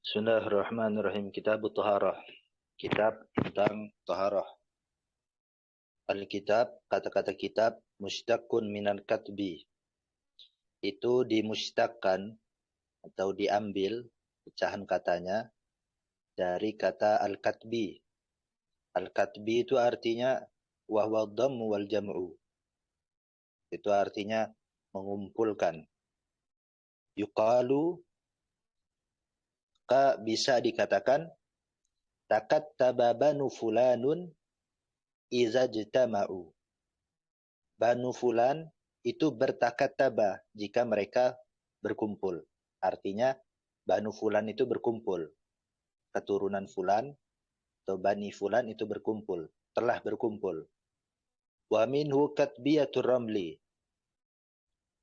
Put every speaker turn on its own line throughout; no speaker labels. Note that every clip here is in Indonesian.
Bismillahirrahmanirrahim. Kitab Taharah. Kitab tentang taharah. Alkitab, kata-kata kitab, mushtaqun minal katbi. Itu dimushtaqkan atau diambil pecahan katanya dari kata al-katbi. Al-katbi itu artinya wahwa dhammu wal jam'u. Itu artinya mengumpulkan. Yuqalu, bisa dikatakan takattaba banu fulanun iza jtama'u. Banu fulan itu bertakattaba jika mereka berkumpul. Artinya banu fulan itu berkumpul. Keturunan fulan atau bani fulan itu berkumpul, telah berkumpul. Wa minhu katbiyatur ramli.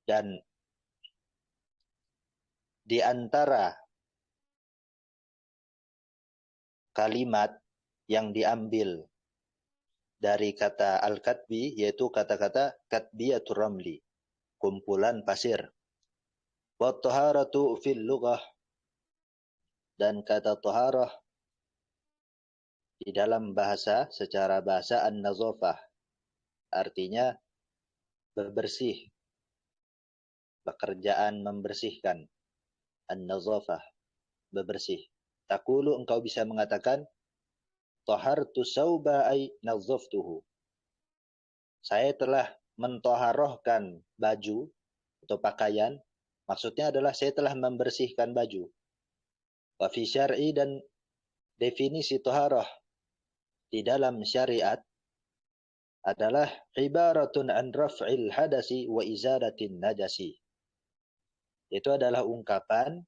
Dan di antara kalimat yang diambil dari kata al-katbi yaitu kata-kata katbiyatur ramli, kumpulan pasir. Wa taharatu fil lughah, dan kata taharah di dalam bahasa, secara bahasa an-nazafah, artinya bebersih, pekerjaan membersihkan. An-nazafah, bebersih. Taqulu, engkau bisa mengatakan tahartu sauba ay nazaftuhu. Saya telah mentoharohkan baju atau pakaian. Maksudnya adalah saya telah membersihkan baju. Wa fi syar'i, dan definisi taharah di dalam syariat adalah ibaratun an raf'il hadasi wa izalatin najasi. Itu adalah ungkapan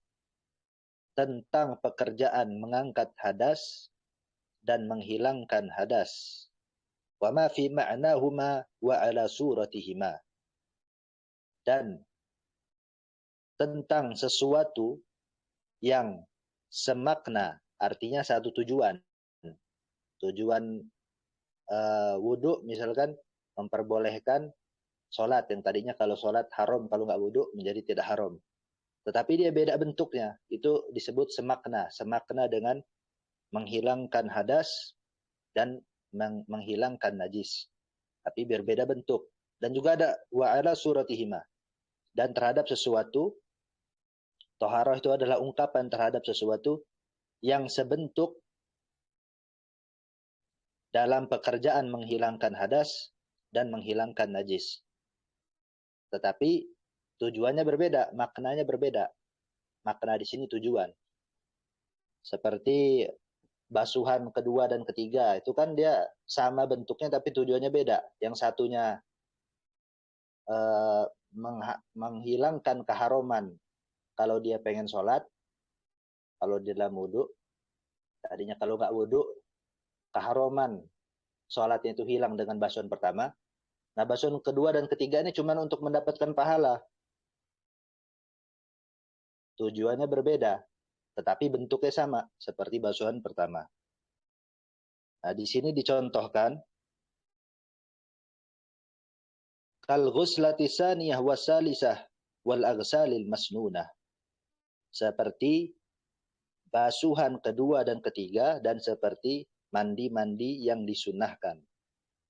tentang pekerjaan mengangkat hadas dan menghilangkan hadas. Wa ma fi ma'nahuma wa ala suratihima. Dan tentang sesuatu yang semakna, artinya satu tujuan. Tujuan wudu misalkan memperbolehkan sholat, yang tadinya kalau sholat haram, kalau nggak wudu menjadi tidak haram. Tetapi dia beda bentuknya, itu disebut semakna. Semakna dengan menghilangkan hadas dan menghilangkan najis. Tapi berbeda bentuk. Dan juga ada wa'ala suratihima. Dan terhadap sesuatu, taharah itu adalah ungkapan terhadap sesuatu yang sebentuk dalam pekerjaan menghilangkan hadas dan menghilangkan najis. Tetapi tujuannya berbeda, maknanya berbeda. Makna di sini tujuan. Seperti basuhan kedua dan ketiga, itu kan dia sama bentuknya tapi tujuannya beda. Yang satunya menghilangkan keharuman kalau dia pengen sholat, kalau di dalam wudu. Tadinya kalau nggak wudu, keharuman sholatnya itu hilang dengan basuhan pertama. Nah, basuhan kedua dan ketiga ini cuma untuk mendapatkan pahala. Tujuannya berbeda, tetapi bentuknya sama seperti basuhan pertama. Nah, di sini dicontohkan kal ghuslati saniyah wasalisah wal aghsalil masnunah. Seperti basuhan kedua dan ketiga, dan seperti mandi-mandi yang disunahkan.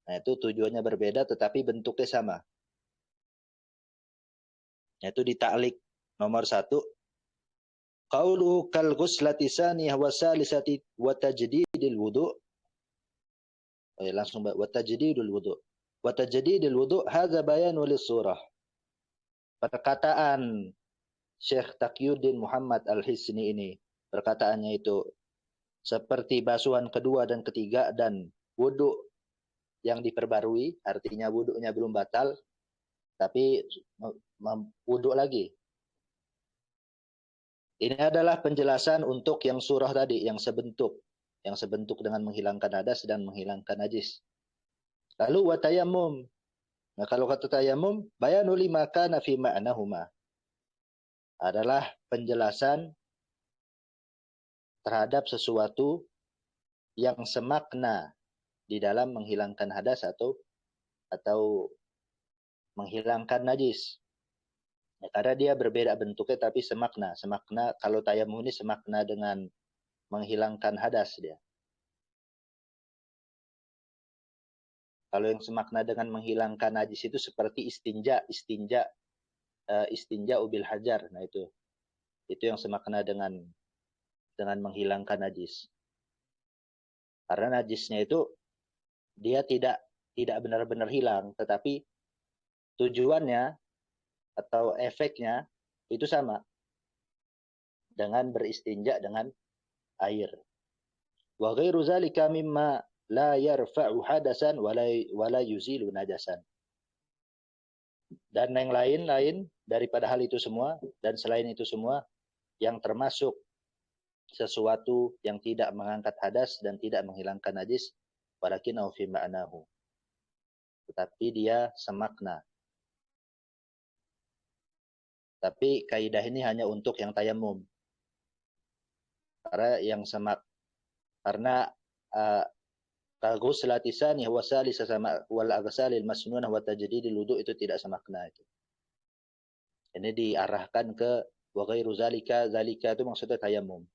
Nah, itu tujuannya berbeda tetapi bentuknya sama. Yaitu di ta'liq nomor 1. Qauluhu kal ghuslati saniyah wasalisati wa tajdidil wudu'. Langsung wa tajdidul wudu'. Wa tajdidil wudu' hadza bayanu lis-surah. Perkataan Syekh Taqiyuddin Muhammad Al-Hisni ini, perkataannya itu seperti basuhan kedua dan ketiga dan wudu yang diperbarui, artinya wudunya belum batal tapi wudu lagi. Ini adalah penjelasan untuk yang surah tadi, yang sebentuk dengan menghilangkan hadas dan menghilangkan najis. Lalu wa tayammum. Nah, kalau kata tayammum, bayanu lima kana fi ma'nahuma, adalah penjelasan terhadap sesuatu yang semakna di dalam menghilangkan hadas atau menghilangkan najis. Ya, karena dia berbeda bentuknya tapi semakna. Semakna kalau tayamum ini semakna dengan menghilangkan hadas dia. Kalau yang semakna dengan menghilangkan najis itu seperti istinja ubil hajar. Nah itu yang semakna dengan menghilangkan najis. Karena najisnya itu dia tidak benar-benar hilang, tetapi tujuannya atau efeknya itu sama dengan beristinja dengan air. Wa ghairu zalika mimma la yarfa'u hadasan wala yuzilu najasan. Dan yang lain-lain daripada hal itu semua dan selain itu semua yang termasuk sesuatu yang tidak mengangkat hadas dan tidak menghilangkan najis, walakinnahu fi ma'nahu. Tetapi dia semakna. Tapi kaidah ini hanya untuk yang tayamum. Karena kaghusl lisani wa salisa sama wal aghsalil masnunah wa tajdidil wudu itu tidak semakna itu. Ini diarahkan ke wa ghairu zalika itu maksudnya tayamum.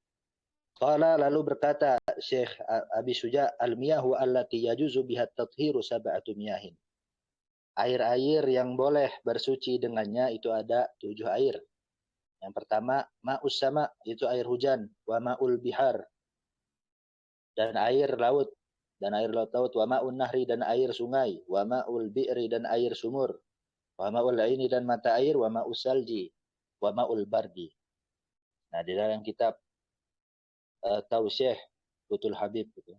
Qala lalu berkata Syekh Abi Suja al-miyahu allati yajuzu biha at-tathhiru sab'atu miyahin. Air-air yang boleh bersuci dengannya itu ada 7 air. Yang pertama, ma'us sama, itu air hujan. Wa ma'ul bihar, dan air laut. Dan air laut. Wa ma'un nahri, dan air sungai. Wa ma'ul bi'ri, dan air sumur. Wa ma'ul aini, dan mata air. Wa ma'us salji. Wa ma'ul bardi. Nah, di dalam kitab Tausyih Butul Habib itu.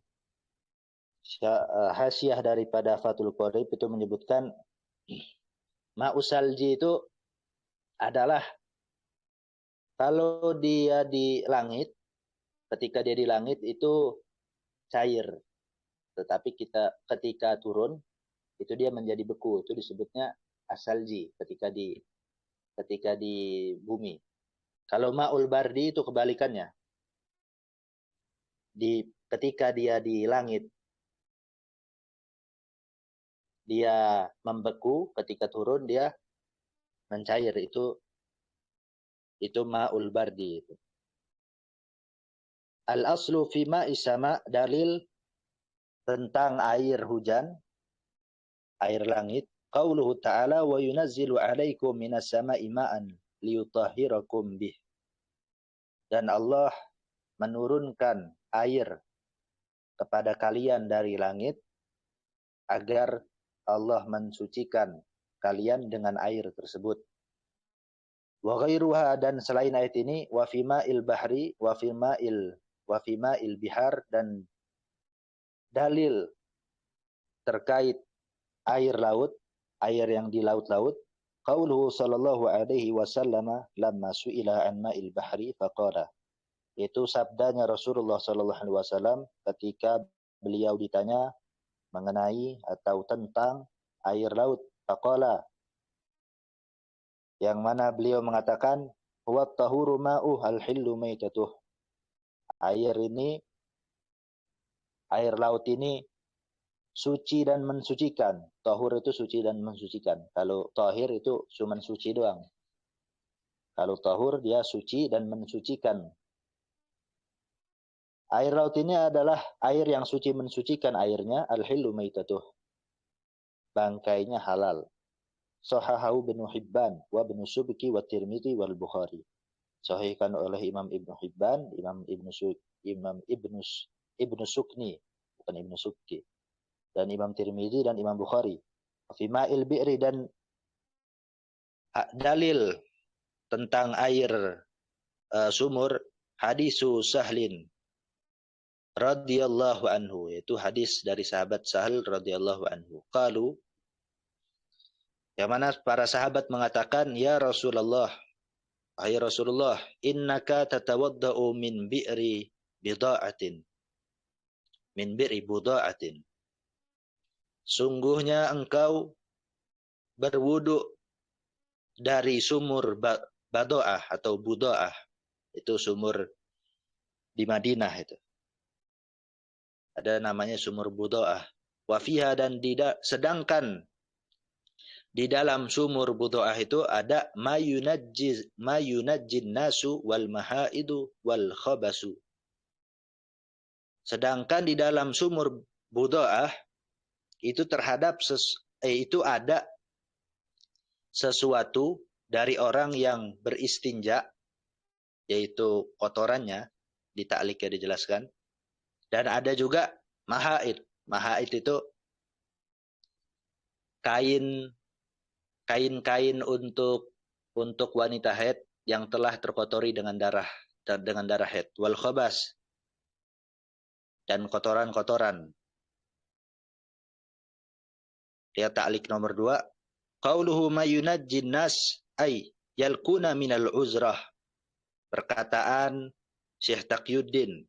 Hasyiah daripada Fathul Qorib itu menyebutkan ma'us salji itu adalah kalau dia di langit, ketika dia di langit itu cair. Tetapi ketika turun, itu dia menjadi beku. Itu disebutnya asalji ketika di bumi. Kalau ma'ul bardi itu kebalikannya. Ketika dia di langit, dia membeku, ketika turun dia mencair. Itu ma'ul bardi. Al-aslu fi ma'is sama, dalil tentang air hujan, air langit. Qauluhu ta'ala wa yunazzilu 'alaikum minas sama'i ma'an liyutahhirakum bih. Dan Allah menurunkan air kepada kalian dari langit agar Allah mensucikan kalian dengan air tersebut. Wa ghairuha, dan selain ayat ini, wa fi ma'il bahri wa fi ma'il bihar, dan dalil terkait air laut, air yang di laut-laut. Qauluhu sallallahu alaihi wasallam lamma su'ila an ma'il bahri faqala. Itu sabdanya Rasulullah sallallahu alaihi wasallam ketika beliau ditanya mengenai atau tentang air laut. Faqala, yang mana beliau mengatakan huwa tahuru ma'uh al-hillu maitatuh. Air laut ini suci dan mensucikan. Tahur itu suci dan mensucikan. Kalau tahir itu cuma suci doang. Kalau tahur dia suci dan mensucikan. Air laut ini adalah air yang suci mensucikan airnya. Al-hillu maitatuh. Bangkainya halal. Sahahahu Ibnu Hibban wa Ibnu Subki wa Tirmidzi wal Bukhari. Sahihkan oleh Imam Ibnu Hibban, Imam Ibnu Sukni, bukan Ibnu Subki, dan Imam Tirmidzi dan Imam Bukhari. Fi ma'il bi'ri, dan dalil tentang air sumur, hadisu Sahlin radhiyallahu anhu, yaitu hadis dari sahabat Sahal radhiyallahu anhu. Qalu, yang mana para sahabat mengatakan, ya Rasulullah, wahai Rasulullah, innaka tatawadda'u min bi'ri buda'atin. Sungguhnya engkau berwudu dari sumur Bado'ah atau Budo'ah. Itu sumur di Madinah itu. Ada namanya sumur Budo'ah. Wafiha, dan sedangkan di dalam sumur budu'ah itu ada mayunajjin nasu wal mahaidu wal khabasu. Sedangkan di dalam sumur budu'ah itu itu ada sesuatu dari orang yang beristinja, yaitu kotorannya, di ta'liqnya dijelaskan. Dan ada juga mahaid. Mahaid itu kain-kain untuk wanita haid yang telah terkotori dengan darah haid. Wal khabas, dan kotoran-kotoran. Lihat ta'liq nomor 2. Qauluhu mayunajjin nas ay yalkuna minal uzrah. Perkataan Syekh Taqiyuddin,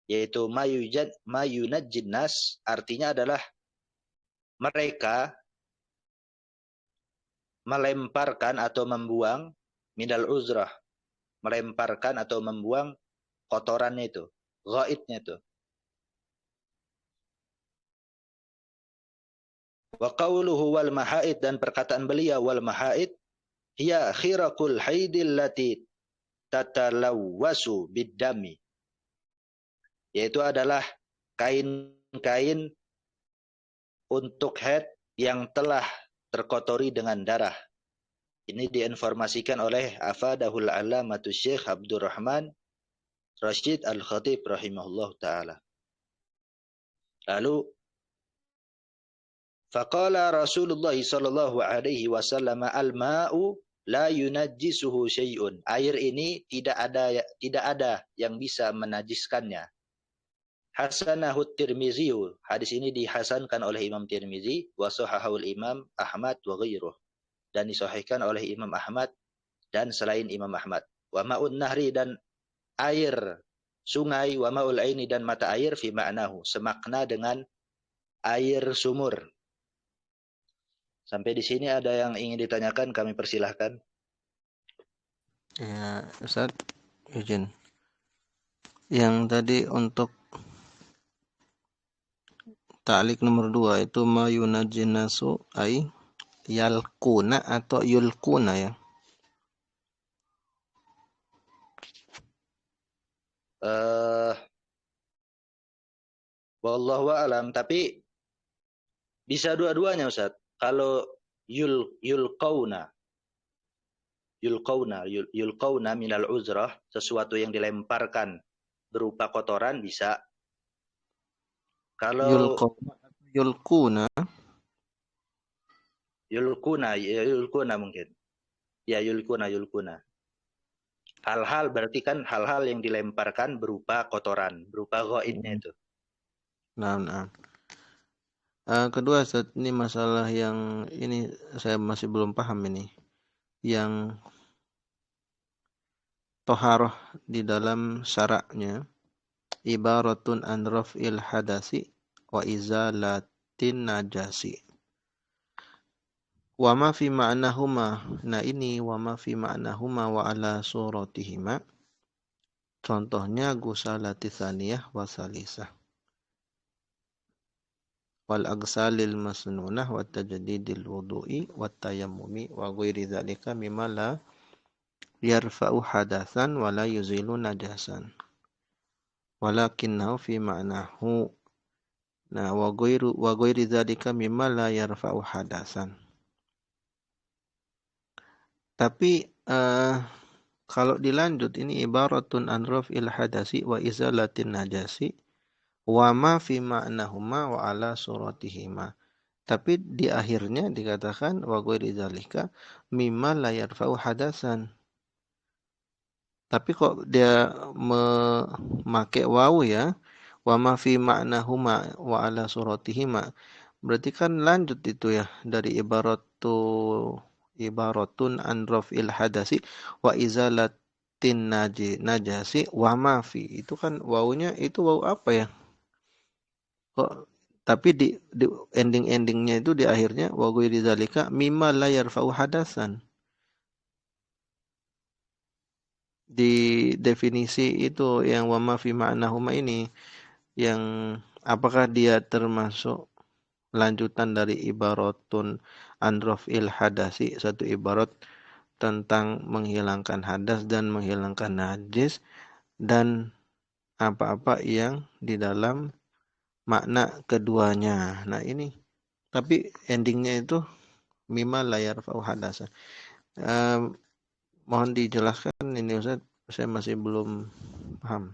yaitu mayunajjin nas, artinya adalah mereka melemparkan atau membuang minal uzrah, melemparkan atau membuang kotorannya itu, ghaidnya itu. Wa qawluhu wal mahaid, dan perkataan beliau wal mahaid hiya khiraqul haidil lati tatalawwasu biddami, yaitu adalah kain-kain untuk haid yang telah terkotori dengan darah. Ini diinformasikan oleh afadahul alamatu Syekh Abdurrahman Rashid Al-Khatib rahimahullah ta'ala. Lalu faqala Rasulullah sallallahu alaihi wasallam al-ma'u la yunajjisuhu syai'un. Air ini tidak ada yang bisa menajiskannya. Hasanahu Tirmizi. Hadis ini dihasankan oleh Imam Tirmizi wa sahahul Imam Ahmad wa ghairuh, dan disahihkan oleh Imam Ahmad dan selain Imam Ahmad. Wa ma'un nahri, dan air sungai, wa ma'ul aini, dan mata air, fi ma'nahu, semakna dengan air sumur. Sampai di sini ada yang ingin ditanyakan, kami persilahkan.
Ya, Ustaz, izin. Yang tadi untuk ta'liq nomor 2 itu mayunajjin nasu ay yalkuna atau yulkuna ya?
Wallahu a'lam, tapi bisa dua-duanya Ustaz. Kalau yulqauna minal uzrah, sesuatu yang dilemparkan berupa kotoran, bisa. Kalau
yulkuna
mungkin. Ya, yulkuna. Hal-hal berarti kan hal-hal yang dilemparkan berupa kotoran, berupa ghaidnya itu.
Nah. Kedua, Ustaz, ini masalah yang ini saya masih belum paham ini. Yang toharoh di dalam syaraknya ibaratun an raf'il hadasi wa izalatin najasi. Wa ma fi ma'nahuma. Nah ini wa ma fi ma'nahuma wa ala suratihima. Contohnya gusalati tsaniyah wa salisah. Wal agsalil masnunah wa tajdidil wudu'i wa tayammumi wa ghairi dzalika mimma la yarfa'u hadatsan wa la yuzilu najasan walakinnahu fi ma'nahu. Nah, wa ghairi dzalika mimma la yarfa'u hadatsan. Tapi kalau dilanjut ini ibaratun an raf'il hadasi wa izalatin najasi wa ma fi ma'nahuma wa ala suratihima. Tapi di akhirnya dikatakan wa ghairi dzalika mimma la yarfa'u hadasan. Tapi kok dia memakai wawu ya, wa ma fi ma'nahuma wa ala suratihima. Berarti kan lanjut itu ya dari ibaratun an raf'il hadasi wa izalatin najasi wa ma fi. Itu kan wawunya itu wawu apa ya? Kok tapi di ending-endingnya itu di akhirnya wa ghairi dzalika mimma la yarfa'u hadasan. Di definisi itu yang wa ma fi ma'nahuma ini, yang apakah dia termasuk lanjutan dari ibaratun androfil hadasi, satu ibarat tentang menghilangkan hadas dan menghilangkan najis dan apa-apa yang di dalam makna keduanya. Nah ini, tapi endingnya itu mimma la yarfa'u hadasa. Mohon dijelaskan ini Ustaz, saya masih belum paham.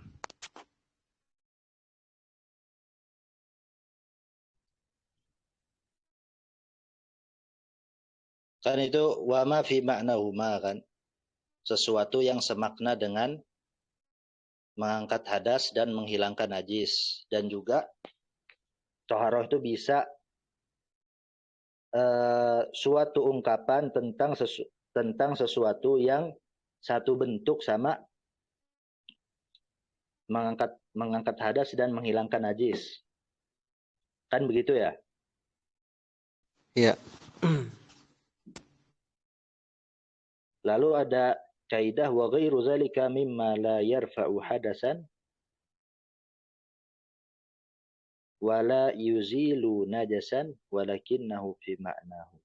Kan itu wama fi ma'nahuma kan. Sesuatu yang semakna dengan mengangkat hadas dan menghilangkan najis. Dan juga toharoh itu bisa suatu ungkapan tentang sesuatu yang satu bentuk sama mengangkat hadas dan menghilangkan najis. Kan begitu ya?
Iya.
Lalu ada kaidah wa ghairu zalika mimma la yarfa'u hadasan wala yuzilu najasan walakinnahu fi ma'nahu.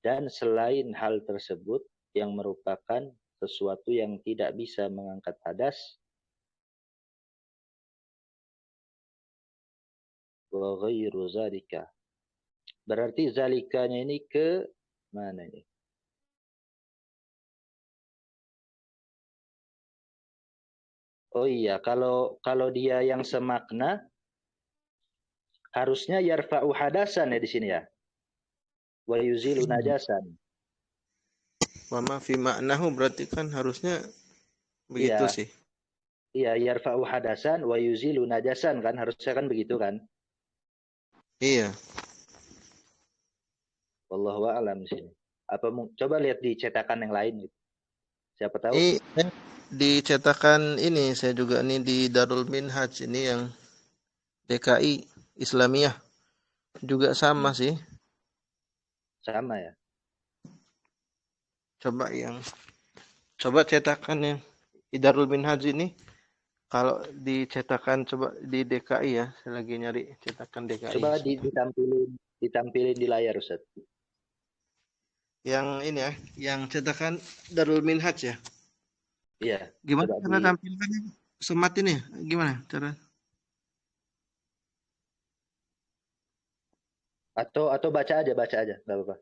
Dan selain hal tersebut yang merupakan sesuatu yang tidak bisa mengangkat hadas, wa ghairu zalika. Berarti zalikanya ini ke mana ini? Oh iya, kalau dia yang semakna harusnya yarfa'u hadasan ya di sini ya. Wa yuzilu najasan.
Wa ma fi ma'nahu berarti kan harusnya begitu
Iya,
sih.
iya yarfa'u hadasan wa yuzilu najasan kan harusnya kan begitu kan.
Iya.
Wallahu a'lam di sini. Apa coba lihat di cetakan yang lain gitu. Siapa tahu?
Di cetakan ini saya juga nih di Darul Minhaj ini yang DKI Islamiyah juga sama sih.
Sama ya.
Coba cetakan yang di Darul Minhaj ini, kalau dicetakan coba di DKI ya, saya lagi nyari cetakan DKI.
Coba ditampilin di layar Ustaz.
Yang ini ya, yang cetakan Darul Minhaj ya.
Iya,
Gimana
coba
cara tampilkannya? Semat ini ya? Gimana cara?
atau baca aja enggak apa-apa.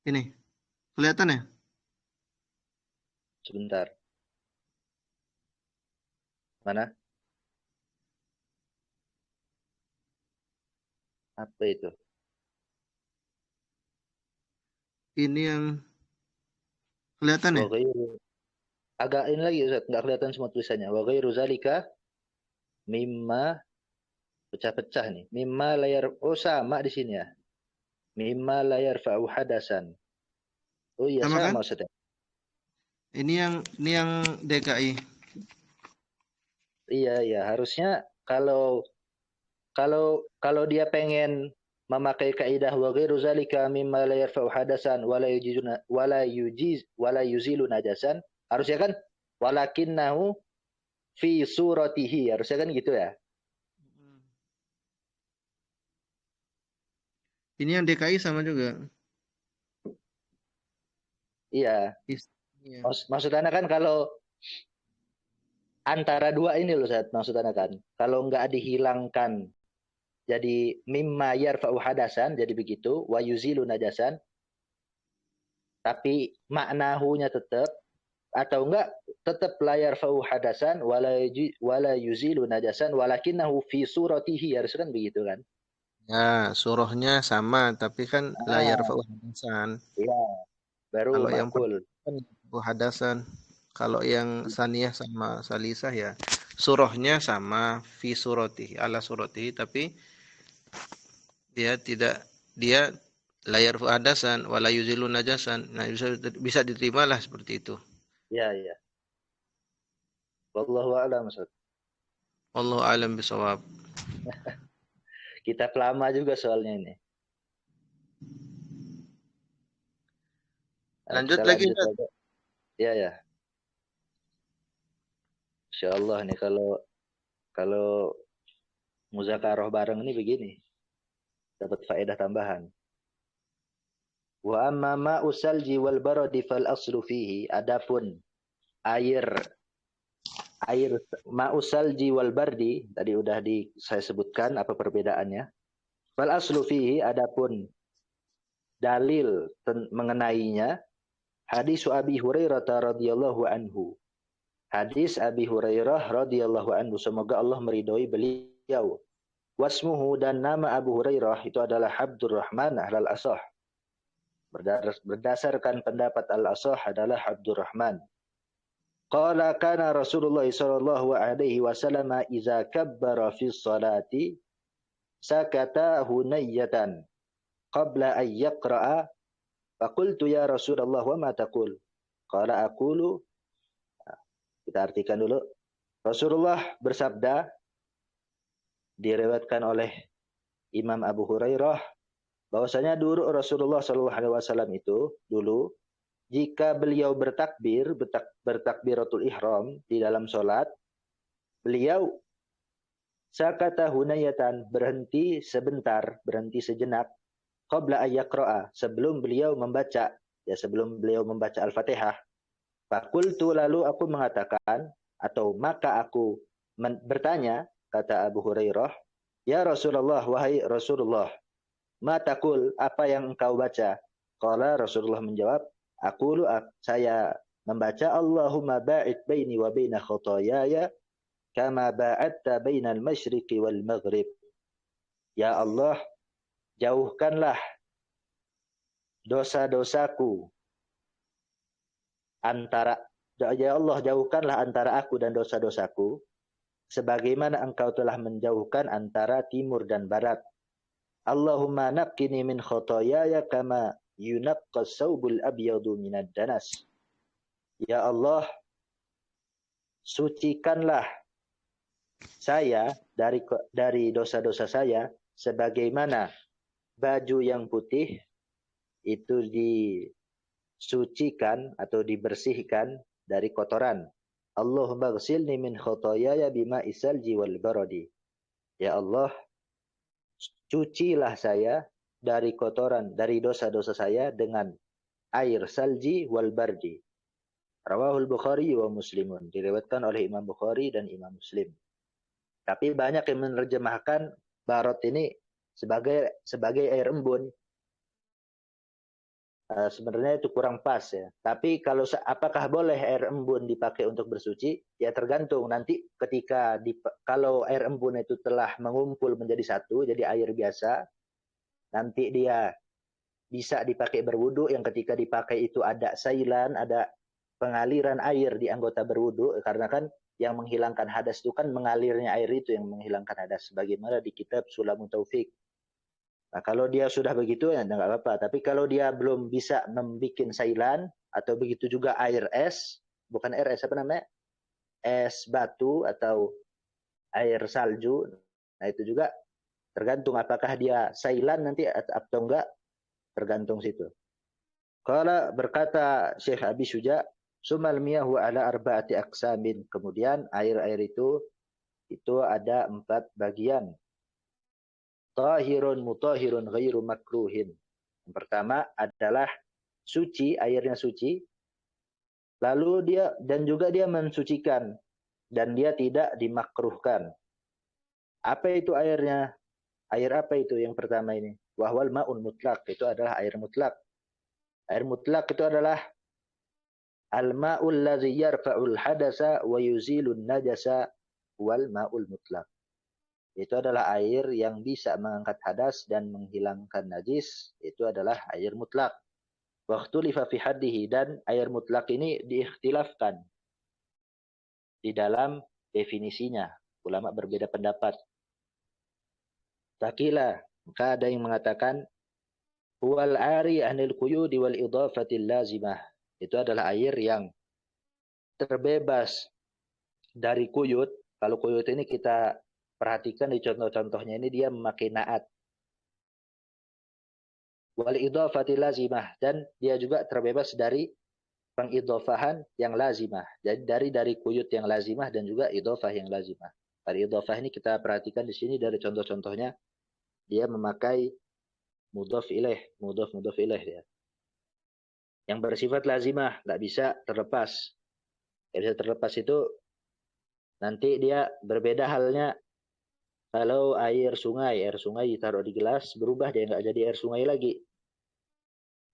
Ini. Kelihatan ya?
Sebentar. Mana? Apa itu?
Ini yang kelihatan ya?
Wa ghairu agak ini lagi Ustaz, enggak kelihatan semua tulisannya. Wa ghairu zalika mimma pecah-pecah nih. Mimma layar oh sama di sini ya. Mimma layar fa'u hadasan. Oh iya
Sama kan?
sama Ustaz.
Ini yang DKI.
Iya iya harusnya kalau kalau kalau dia pengen memakai kaidah wa ghairu zalika mimma la yarfa'u hadasan wala yuzilu najasan harusnya kan walakinnahu fi suratihi harusnya kan gitu ya.
Ini yang DKI sama juga.
Iya.
Iya.
Maksud Anda kan kalau antara dua ini loh Ustaz, maksud Anda kan. Kalau nggak dihilangkan jadi mimma yarfa'u hadasan jadi begitu wa yuzilu najasan tapi maknahunya tetap atau enggak tetap layar fau hadasan wala yuzilu najasan walakinnahu fi suratihi harus kan begitu kan.
Ya, surahnya sama, tapi kan layar
Ah,
hadasan.
iya, baru
Kalau yang
makul.
pertama kan hadasan. Kalau yang saniyah sama salisah ya, surahnya sama, fi suratihi, ala suratihi, tapi dia tidak, dia layar hadasan, wala yuzilu najasan. Nah, bisa diterima lah seperti itu.
Ya, ya. Wallahu a'lam. Ustaz.
Wallahu alam bisawab.
Kita lama juga soalnya ini. Nah,
Lanjut
kita
lagi,
lanjut
Ustaz.
aja. Ya, ya. Insyaallah nih kalau kalau Muzakarah bareng ini begini. Dapat faedah tambahan. Wa amma ma'u salji wal baradi fal aslu fihi. Adapun air ma'u salji wal bardi tadi udah saya sebutkan apa perbedaannya. Fal aslu fihi adapun dalil mengenainya hadis Abi Hurairah radhiyallahu anhu. Hadis Abi Hurairah radhiyallahu anhu, semoga Allah meridhoi beliau. Wasmuhu, dan nama Abu Hurairah itu adalah Abdurrahman ahlal asah. Berdasarkan pendapat al-asah adalah Abdurrahman. Qala kana Rasulullah sallallahu alaihi wasallam idza kabbara fi sholati sakata hunayyatan qabla an yaqra'a faqultu ya Rasulullah wa ma taqul? Qala aqulu, kita artikan dulu. Rasulullah bersabda, diriwayatkan oleh Imam Abu Hurairah, bahwasanya dulu Rasulullah SAW itu dulu jika beliau bertakbiratul ihram di dalam sholat, beliau sakata hunayatan, berhenti sebentar, berhenti sejenak, qabla ayyaqra'a, sebelum beliau membaca Al-Fatihah. Fakultu, lalu aku mengatakan, atau maka aku bertanya, kata Abu Hurairah, ya Rasulullah, wahai Rasulullah, ma taqul, apa yang engkau baca? Qala, Rasulullah menjawab, saya membaca Allahumma ba'id baini wa baina khotoyaya kama ba'adta bainal masyriqi wal maghrib. Ya Allah, jauhkanlah dosa-dosaku ya Allah, jauhkanlah antara aku dan dosa-dosaku sebagaimana engkau telah menjauhkan antara timur dan barat. Allahumma naqqini min khotoyaya kama yunaqqas saubul abyadu minad danas. Ya Allah, sucikanlah saya dari dosa-dosa saya sebagaimana baju yang putih itu disucikan atau dibersihkan dari kotoran. Allahumma ghsilni min khotoyaya bima isalji wal baradi. Ya Allah, cucilah saya dari kotoran, dari dosa-dosa saya dengan air salji wal bardi. Rawahul Bukhari wa Muslimun. Diriwayatkan oleh Imam Bukhari dan Imam Muslim. Tapi banyak yang menerjemahkan barot ini sebagai air embun. Sebenarnya itu kurang pas ya. Tapi apakah boleh air embun dipakai untuk bersuci? Ya tergantung. Nanti ketika kalau air embun itu telah mengumpul menjadi satu, jadi air biasa, nanti dia bisa dipakai berwudu. Yang ketika dipakai itu ada sailan, ada pengaliran air di anggota berwudu. Karena kan yang menghilangkan hadas itu kan mengalirnya air itu yang menghilangkan hadas. Sebagaimana di kitab Sulamun Taufik. Nah, kalau dia sudah begitu ya enggak apa-apa. Tapi kalau dia belum bisa membuat sailan atau begitu juga air es, bukan air es apa namanya? Es batu atau air salju. Nah, itu juga tergantung apakah dia sailan nanti atau enggak, tergantung situ. Kalau berkata Syekh Abi Syuja, sumal miyahu ala arba'ati aqsamin. Kemudian air-air itu ada 4 bagian. Tahirun mutahirun ghairu makruhin. Yang pertama adalah suci, airnya suci. Lalu dia mensucikan dan dia tidak dimakruhkan. Apa itu airnya? Air apa itu yang pertama ini? Wahwal ma'un mutlak, itu adalah air mutlak. Air mutlak itu adalah al-ma'ul ladzi yarfa'ul hadasa wa yuzilun najasa wal ma'ul mutlak. Itu adalah air yang bisa mengangkat hadas dan menghilangkan najis. Itu adalah air mutlak. Waktu lifa fi haddihi, dan air mutlak ini diikhtilafkan di dalam definisinya. Ulama berbeda pendapat. Takila, maka ada yang mengatakan huwal ari anil quyudi wal idafatil lazimah. Itu adalah air yang terbebas dari kuyud. Kalau kuyud ini kita perhatikan di contoh-contohnya ini dia memakai naat. Wal idafatil lazimah, dan dia juga terbebas dari pengidofahan yang lazimah. Jadi dari kuyud yang lazimah dan juga idofah yang lazimah. Al-idhafah ini kita perhatikan di sini dari contoh-contohnya, dia memakai mudhaf ilaih dia. Yang bersifat lazimah, nggak bisa terlepas. Nggak bisa terlepas itu nanti dia berbeda halnya kalau air sungai ditaruh di gelas, berubah dia nggak jadi air sungai lagi.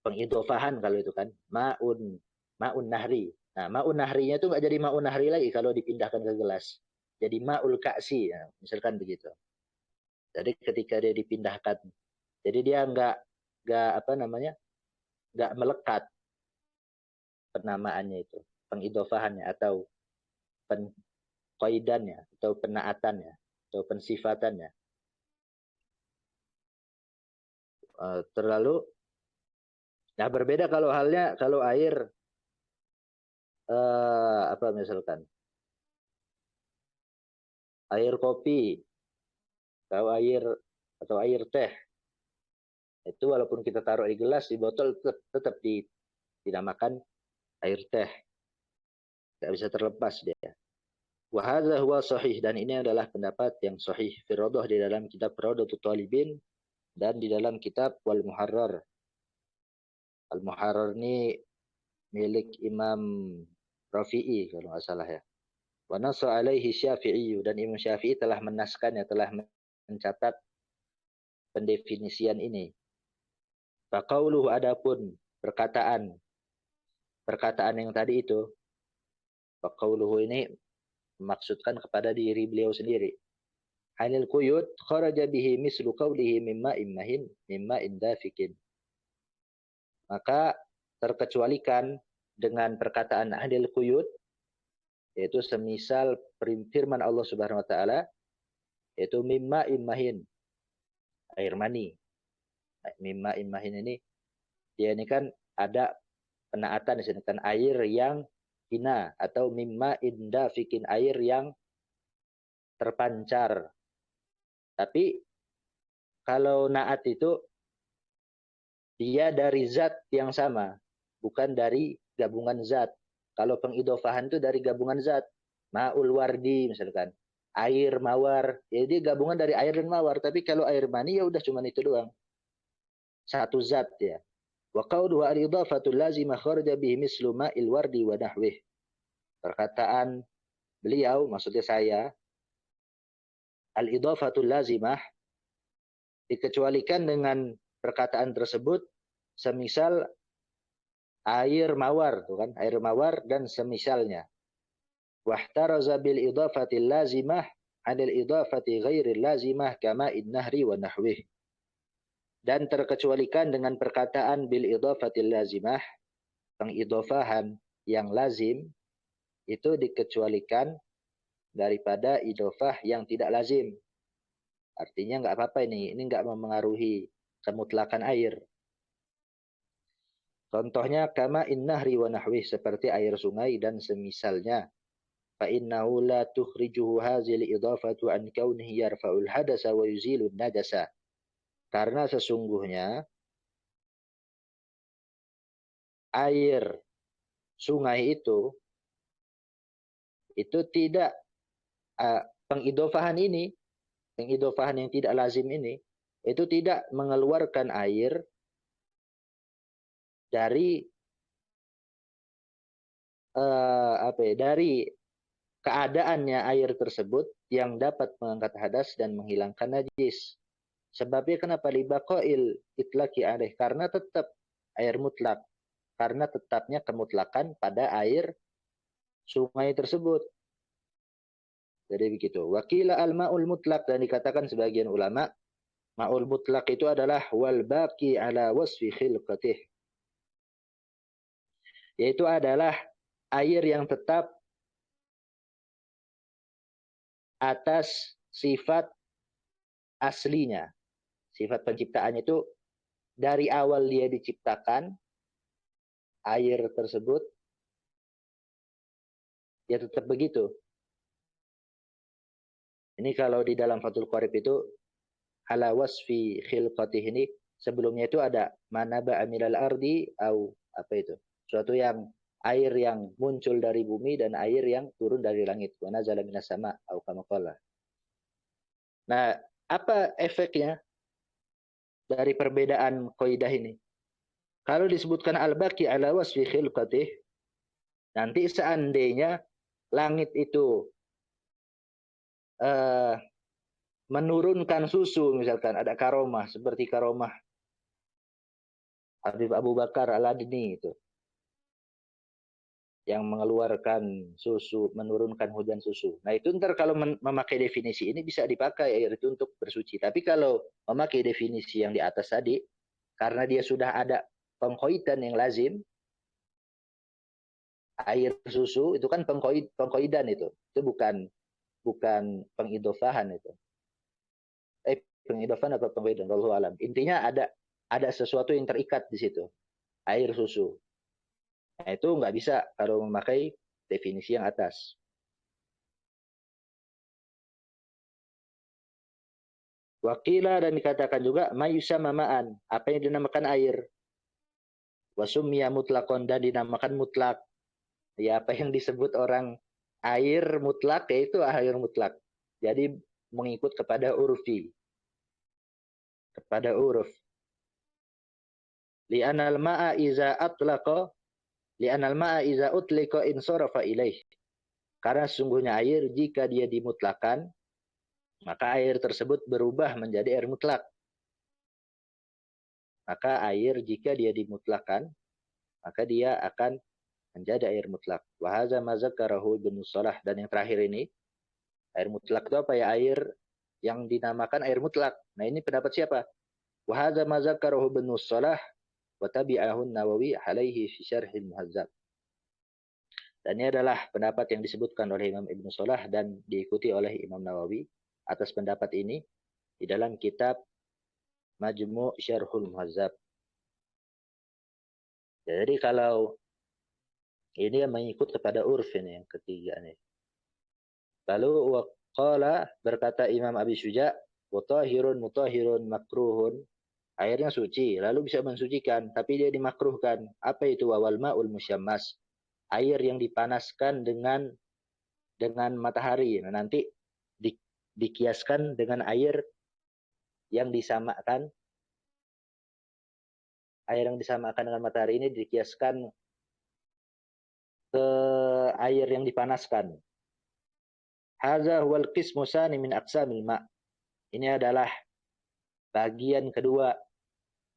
Pengidhofahan kalau itu kan, ma'un nahri. Nah, ma'un nahrinya itu nggak jadi ma'un nahri lagi kalau dipindahkan ke gelas. Jadi ma'ul ka'si, ya, misalkan begitu. Jadi ketika dia dipindahkan, jadi dia nggak apa namanya, nggak melekat penamaannya itu, pengidhofahannya atau penqaidannya atau penaatannya atau pensifatannya. Terlalu, nah berbeda kalau halnya kalau air apa misalkan air kopi atau air teh itu walaupun kita taruh di gelas di botol tetap dinamakan air teh, nggak bisa terlepas dia. Wa hadza huwa sahih, dan ini adalah pendapat yang sahih fi Rawdah, di dalam kitab Rawdatul Talibin dan di dalam kitab Wal Muharrar. Al Muharrar ini milik Imam Rafi'i kalau nggak salah ya. Wa nassa alaihi Syafi'i, dan Imam Syafi'i telah menaskannya, telah mencatat pendefinisian ini. Faqauluhu, adapun perkataan yang tadi itu, faqauluhu ini memaksudkan kepada diri beliau sendiri. Anil quyud kharaja bihi mislu qawlihi mimma immahin mimma indafikin. Maka terkecualikan dengan perkataan anil quyud, yaitu semisal firman Allah Subhanahu wa taala, yaitu mimma immahin, air mani. Mimma immahin ini, dia ini kan ada penaatan di sini kan, air yang hina, atau mimma indafikin, air yang terpancar. Tapi kalau naat itu dia dari zat yang sama, bukan dari gabungan zat. Kalau pengidhofahan itu dari gabungan zat. Ma'ul wardi misalkan, air mawar, jadi gabungan dari air dan mawar. Tapi kalau air mani ya udah cuma itu doang, satu zat ya. Wa qawluhu al-idhafatul lazimah kharaja bihi mislu ma'il wardi wa nahwih. Perkataan beliau, maksudnya saya, al-idhafatul lazimah dikecualikan dengan perkataan tersebut semisal air mawar, tuh kan, air mawar dan semisalnya. Wahtaraza bil idhafatil lazimah 'anil idhafati ghairil lazimah kama in-nahri wa nahwih. Dan terkecualikan dengan perkataan bil idhafatil lazimah, pengidhofahan yang lazim itu dikecualikan daripada idhofah yang tidak lazim. Artinya nggak apa-apa ini nggak memengaruhi kemutlakan air. Contohnya kama in-nahri wa nahwih, seperti air sungai dan semisalnya. Fa innahu la tukhrijuhu hazil idhafatu an kaunihi yarfa'ul hadasa wa yuzilun najasa. Karena sesungguhnya air sungai itu tidak pengidhofahan yang tidak lazim ini, itu tidak mengeluarkan air dari dari keadaannya air tersebut yang dapat mengangkat hadas dan menghilangkan najis. Sebabnya kenapa? Libaqail itlaqi alaih, karena tetap air mutlak, karena tetapnya kemutlakan pada air sungai tersebut. Jadi begitu. Wakila al-ma'ul mutlak, dan dikatakan sebagian ulama, ma'ul mutlak itu adalah wal baqi ala wasfi khilqatih, yaitu adalah air yang tetap atas sifat aslinya. Sifat penciptaannya itu dari awal dia diciptakan, air tersebut ya tetap begitu. Ini kalau di dalam Fathul Qorib itu ala wasfi khilqatih ini, sebelumnya itu ada manaba amilal ardi au apa itu? Suatu yang air yang muncul dari bumi dan air yang turun dari langit. Wa nazala minas sama au kama qala. Nah, apa efeknya dari perbedaan kaidah ini? Kalau disebutkan al-baqi ala wasfi khilqatih, nanti seandainya langit itu uh, menurunkan susu, misalkan ada karomah seperti karomah Habib Abu Bakar Al-Adni itu yang mengeluarkan susu, menurunkan hujan susu. Nah itu ntar kalau memakai definisi ini bisa dipakai air itu untuk bersuci. Tapi kalau memakai definisi yang di atas tadi, karena dia sudah ada pengkoidan yang lazim, air susu itu kan pengkoidan itu bukan pengidofahan itu. Pengidofahan atau pengkoidan, wallahu alam. Intinya ada sesuatu yang terikat di situ, air susu. Nah, itu nggak bisa kalau memakai definisi yang atas. Wakila dan dikatakan juga mayusa mamaan, apa yang dinamakan air. Wasumya mutlakon dan dinamakan mutlak. Ya apa yang disebut orang air mutlak yaitu air mutlak. Jadi mengikut kepada urfi. Kepada uruf. Li'anal ma'a iza atlaqa li'anal ma'a iza utliqa insarafa ilaih. Karena sungguhnya air jika dia dimutlakan, maka air tersebut berubah menjadi air mutlak. Maka air jika dia dimutlakan, maka dia akan menjadi air mutlak. Wa hadza ma zakarahu Ibnu Shalah, dan yang terakhir ini air mutlak itu apa ya? Air yang dinamakan air mutlak. Nah, ini pendapat siapa? Wa hadza ma zakarahu Ibnu Shalah wa tabi'ahu An-Nawawi alaihi fi syarh al-Muhazzab. Dan ini adalah pendapat yang disebutkan oleh Imam Ibnu Shalah dan diikuti oleh Imam Nawawi atas pendapat ini di dalam kitab Majmu' Syarhul Muhazzab. Jadi kalau ini yang mengikut kepada urf ini yang ketiga nih. Lalu waqala berkata Imam Abi Syuja, mutahhirun mutahhirun makruhun, airnya suci lalu bisa mensucikan tapi dia dimakruhkan. Apa itu? Wawal ma'ul musyammas, air yang dipanaskan dengan matahari. Nah, nanti dikiaskan dengan air yang disamakan dengan matahari ini dikiaskan ke air yang dipanaskan. Hadza huwal qismu tsani min aqsamil ma'. Ini adalah bagian kedua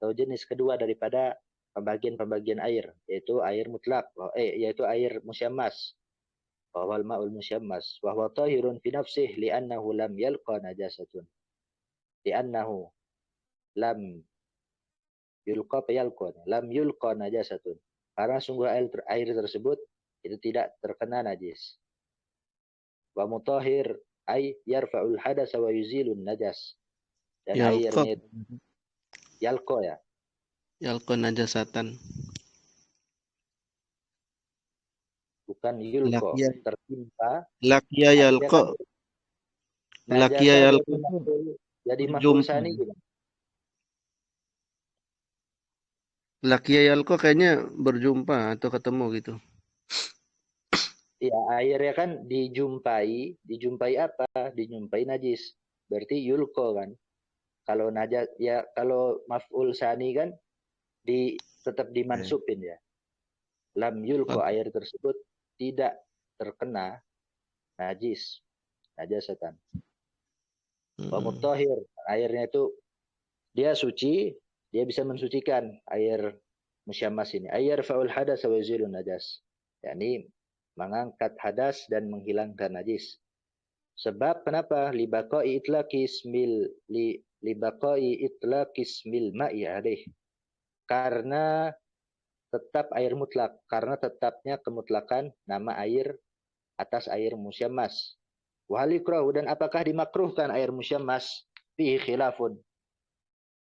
atau jenis kedua daripada pembagian air, yaitu air mutlak, yaitu air musyammas. Wal ma'ul musyammas wa huwa tahirun fi nafsihi li'annahu lam yalqa najasatun. Li'annahu lam yulqa najasatun. Karena sungguh air tersebut itu tidak terkena najis. Wa mutahhir ay yarfa'ul hadas wa yuzilun najas. Dan airnya itu yalqa ya.
Yalqa najasatan.
Bukan yulqa, tertimpa.
Lakia yalqa. Lakia yalqa
jadi maf'ul tsani gitu.
Lakia yalqa kayaknya berjumpa atau ketemu gitu.
Ya, airnya kan dijumpai apa? Dijumpai najis. Berarti yulqa kan. Kalau najas ya, kalau maf'ul tsani kan tetap dimansubin ya. Lam yulqa, air tersebut tidak terkena najasatan. Wa mutahhir, airnya itu dia suci, dia bisa mensucikan air musyammas ini. Air fa'ul hadas wa yuzilun najas. yakni mengangkat hadas dan menghilangkan najis. Sebab kenapa? Libaqai itlaqismil ma'i alaih. Karena tetap air mutlak, karena tetapnya kemutlakan nama air atas air musyammas. Wa hal yukrahu, dan apakah dimakruhkan air musyammas? Fihi khilafun.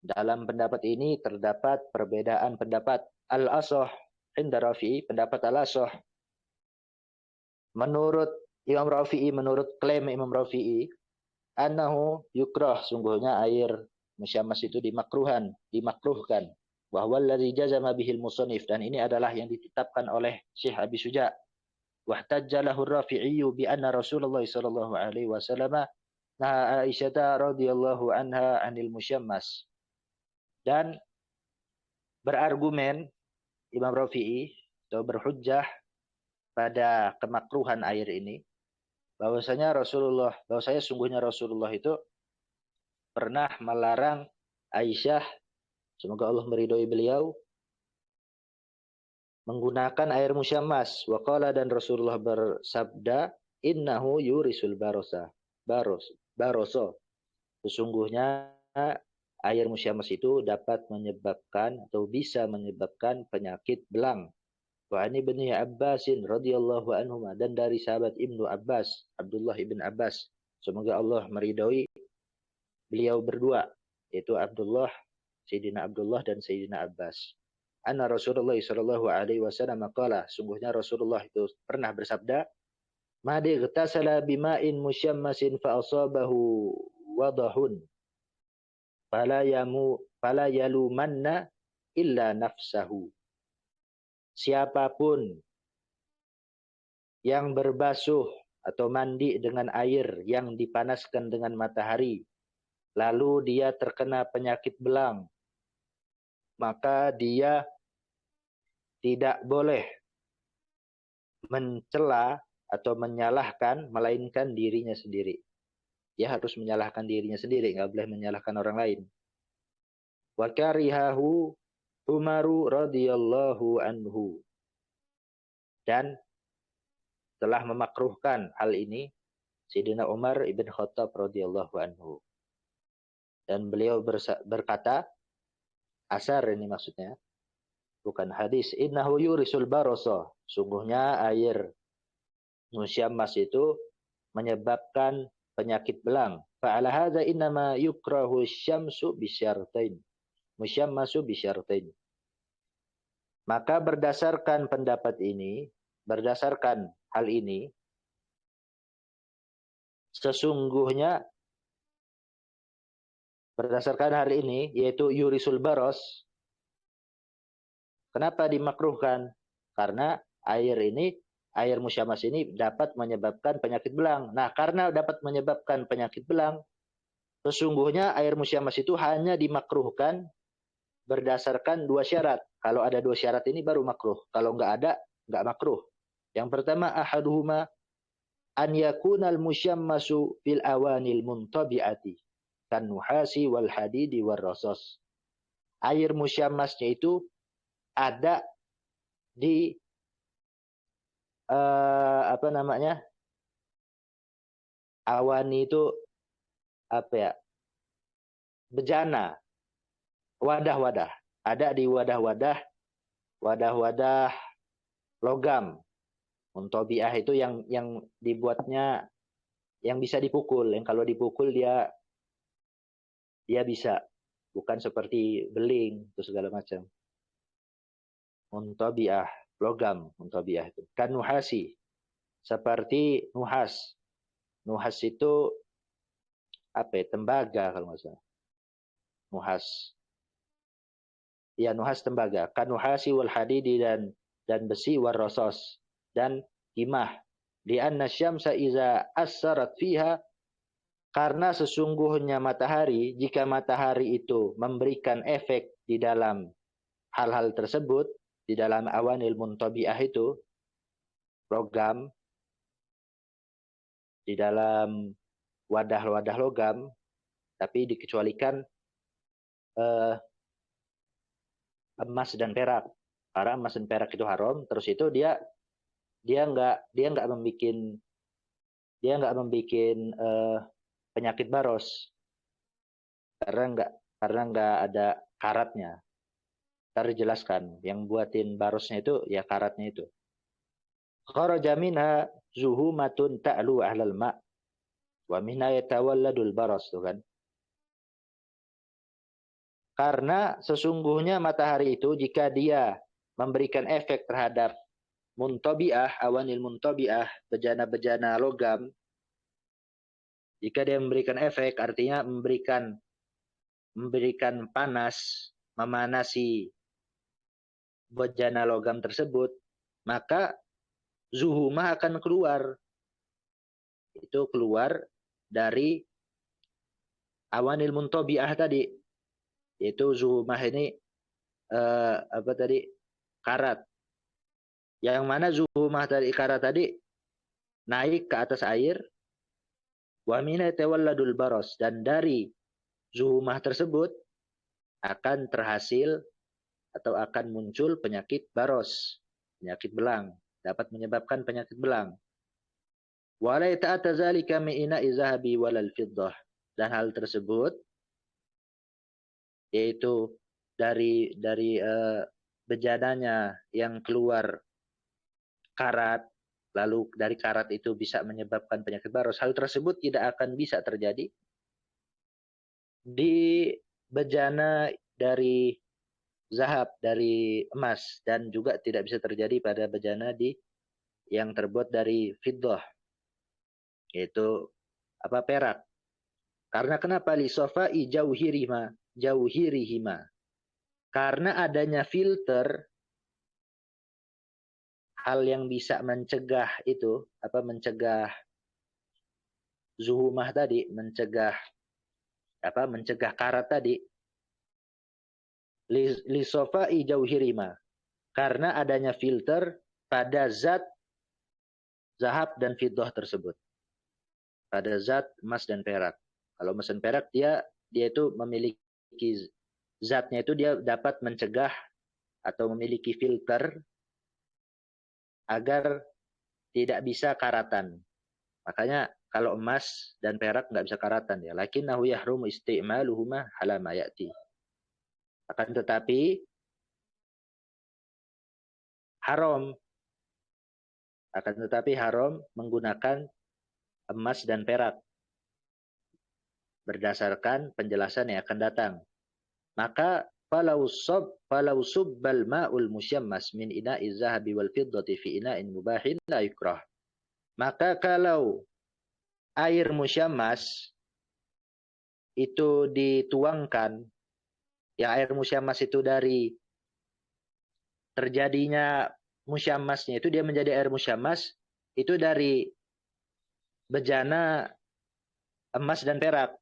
Dalam pendapat ini terdapat perbedaan pendapat. Al-asah inda Rafi'i, pendapat al-asah menurut Imam Rafi'i, menurut klaim Imam Rafi'i, annahu yukrah, sungguhnya air musyammas itu dimakruhkan. Wa huwa alladhi jazama bihil musannif, dan ini adalah yang ditetapkan oleh Syekh Abi Syuja. Wahtajja lahu Rafi'i bi anna Rasulullah sallallahu alaihi wasallam Nah, Aisyah radhiyallahu anha anil musyammas. Dan berargumen Imam Rafi'i atau berhujjah pada kemakruhan air ini, bahwasanya sungguhnya Rasulullah itu pernah melarang Aisyah, semoga Allah meridhoi beliau, menggunakan air musyammas. Waqala, dan Rasulullah bersabda, innahu yurisul baroso. Sesungguhnya air musyammas itu dapat menyebabkan atau bisa menyebabkan penyakit belang. Wa ani bin Abbasin radhiyallahu anhuma, dan dari sahabat Ibnu Abbas, Abdullah ibn Abbas, semoga Allah meridhoi beliau berdua, yaitu Sayyidina Abdullah dan Sayyidina Abbas. Anna Rasulullah sallallahu alaihi wasallam qala, sungguhnya Rasulullah itu pernah bersabda, ma dightasala bima'in musyammasin fa asabahu wadahun fala yalumanna illa nafsahu. Siapapun yang berbasuh atau mandi dengan air yang dipanaskan dengan matahari, lalu dia terkena penyakit belang, maka dia tidak boleh mencela atau menyalahkan, melainkan dirinya sendiri. Dia harus menyalahkan dirinya sendiri, nggak boleh menyalahkan orang lain. Wa karihahu Umaru radhiyallahu anhu. Dan telah memakruhkan hal ini Sayyidina Umar ibn Khattab radhiyallahu anhu. Dan beliau berkata, asar ini maksudnya, bukan hadis, innahu yurisul baroso, sungguhnya air musyammas itu menyebabkan penyakit belang. Fa'ala hadza innama yukrahu syamsu bisyartain. Musyammasu bisyartain. Maka berdasarkan hal ini, sesungguhnya berdasarkan hal ini, yaitu yurisul baros, kenapa dimakruhkan? Karena air musyammas ini dapat menyebabkan penyakit belang. Nah, karena dapat menyebabkan penyakit belang, sesungguhnya air musyammas itu hanya dimakruhkan berdasarkan dua syarat. Kalau ada dua syarat ini baru makruh. Kalau nggak ada, nggak makruh. Yang pertama, ahaduhuma an yakunal musyammasu fil awanil muntabi'ati kan nuhasi wal hadidi war rasos. Air musyammasnya itu ada di awani itu bejana, wadah-wadah, ada di wadah-wadah logam. Muntabi'ah itu yang dibuatnya yang bisa dipukul, yang kalau dipukul dia bisa, bukan seperti beling itu segala macam. Muntabi'ah, logam muntabi'ah itu. Kan nuhasi, seperti nuhas. Nuhas itu tembaga kalau nggak salah. Nuhas. Ya, nuhas tembaga. Kan nuhasi wal hadidi dan besi war rasos dan timah. Di anna syamsa iza assarat fiha, karena sesungguhnya matahari, jika matahari itu memberikan efek di dalam hal-hal tersebut, di dalam awanil muntabi'ah itu, logam, di dalam wadah-wadah logam, tapi dikecualikan emas dan perak. Karena emas dan perak itu haram, terus itu dia nggak membikin penyakit baros karena nggak ada karatnya. Ntar dijelaskan yang buatin barosnya itu ya karatnya itu. Kharaja minha zuhumatun ta'lu ahlal ma' wa minha yatawalladul baros, tuh kan. Karena sesungguhnya matahari itu jika dia memberikan efek terhadap muntabi'ah, awanil muntabi'ah, bejana-bejana logam, jika dia memberikan efek, artinya memberikan panas, memanasi bejana logam tersebut, maka zuhumah akan keluar. Itu keluar dari awanil muntabi'ah tadi, yaitu zuhumah ini apa tadi, karat. Yang mana zuhumah tadi, karat tadi naik ke atas air, wa mina tawalladul baros, dan dari zuhumah tersebut akan terhasil atau akan muncul penyakit baros, penyakit belang, dapat menyebabkan penyakit belang. Wa la ta'ata zalika min ina'i zahabi walal fiddah, dan hal tersebut yaitu dari bejananya yang keluar karat, lalu dari karat itu bisa menyebabkan penyakit baros, hal tersebut tidak akan bisa terjadi di bejana dari zahab, dari emas, dan juga tidak bisa terjadi pada bejana yang terbuat dari fiddah, yaitu perak. Karena kenapa? Li safai jauhirihima. Karena adanya filter, hal yang bisa mencegah itu, mencegah zuhumah tadi, mencegah karat tadi, li safai jauhirihima. Karena adanya filter pada zat zahab dan fiddah tersebut. Pada zat emas dan perak. Kalau emas dan perak dia itu memiliki zatnya, itu dia dapat mencegah atau memiliki filter agar tidak bisa karatan. Makanya kalau emas dan perak nggak bisa karatan ya. Lakinnahu yahrumu isti'maluhuma halama ya'ti. Akan tetapi haram menggunakan emas dan perak berdasarkan penjelasan yang akan datang. Maka falau subbal ma'ul musyammas min ina'i zahabi wal fiddati fi ina'in mubahin la yukrah. Maka kalau air musyammas itu dituangkan, ya air musyammas itu dari terjadinya musyammasnya itu dia menjadi air musyammas itu dari bejana emas dan perak.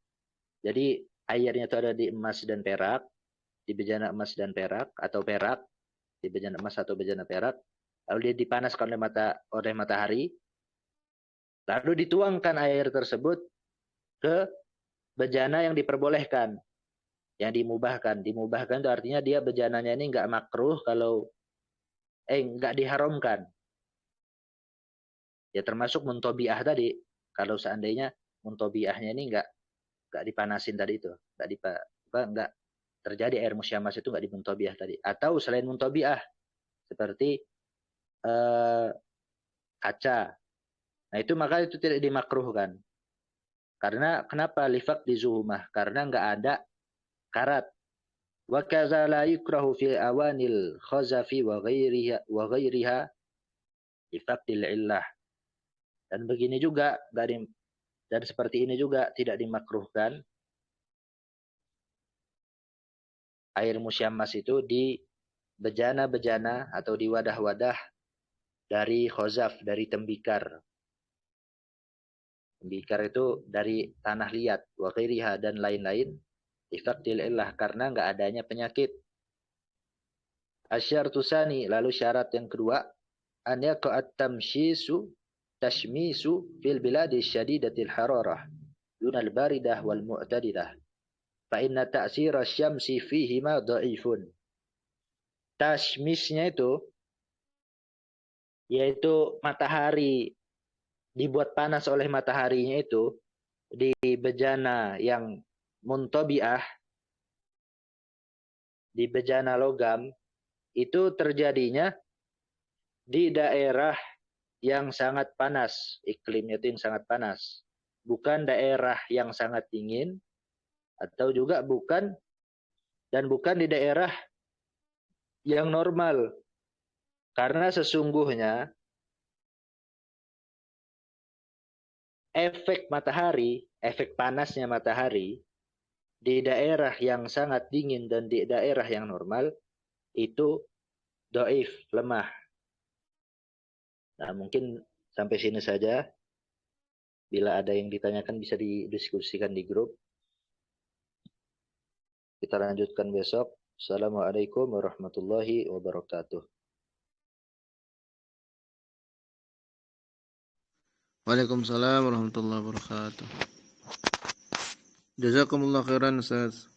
Jadi airnya itu ada di emas dan perak, di bejana emas dan perak, atau perak di bejana emas atau bejana perak, lalu dia dipanaskan oleh matahari, lalu dituangkan air tersebut ke bejana yang diperbolehkan, yang dimubahkan. Dimubahkan itu artinya dia bejananya ini nggak makruh, kalau nggak diharamkan. Ya termasuk muntobiah tadi. Kalau seandainya muntobiahnya ini nggak dipanasin tadi itu, nggak terjadi air musyammas itu nggak dimuntobiah tadi. Atau selain muntobiah seperti kaca. Nah itu maka itu tidak dimakruhkan. Karena kenapa? Lifaq di zuhumah. Karena nggak ada karat. Wa kaza la yukrahu fi awanil khazafi wa ghairiha lifaqdil illah. Dan begini juga dan seperti ini juga tidak dimakruhkan air musyammas itu di bejana-bejana atau di wadah-wadah dari khazaf, dari tembikar. Tembikar itu dari tanah liat, wa ghairiha, dan lain-lain, lifaqdil illah, karena nggak adanya penyakit. Asyartu tsani, lalu syarat yang kedua, an yaqa'at tashmisu fil biladi syadidatil hararah dunal baridah wal mu'tadidah fa inna ta'sira syamsi fihima dha'ifun. Tashmisnya itu yaitu matahari, dibuat panas oleh mataharinya itu di bejana yang muntabiah, di bejana logam, itu terjadinya di daerah yang sangat panas, iklimnya itu yang sangat panas. Bukan daerah yang sangat dingin, atau juga bukan di daerah yang normal. Karena sesungguhnya efek panasnya matahari di daerah yang sangat dingin dan di daerah yang normal itu dhaif, lemah. Nah, mungkin sampai sini saja. Bila ada yang ditanyakan bisa didiskusikan di grup. Kita lanjutkan besok. Assalamualaikum warahmatullahi wabarakatuh.
Waalaikumsalam warahmatullahi wabarakatuh. Jazakumullah khairan Ustaz.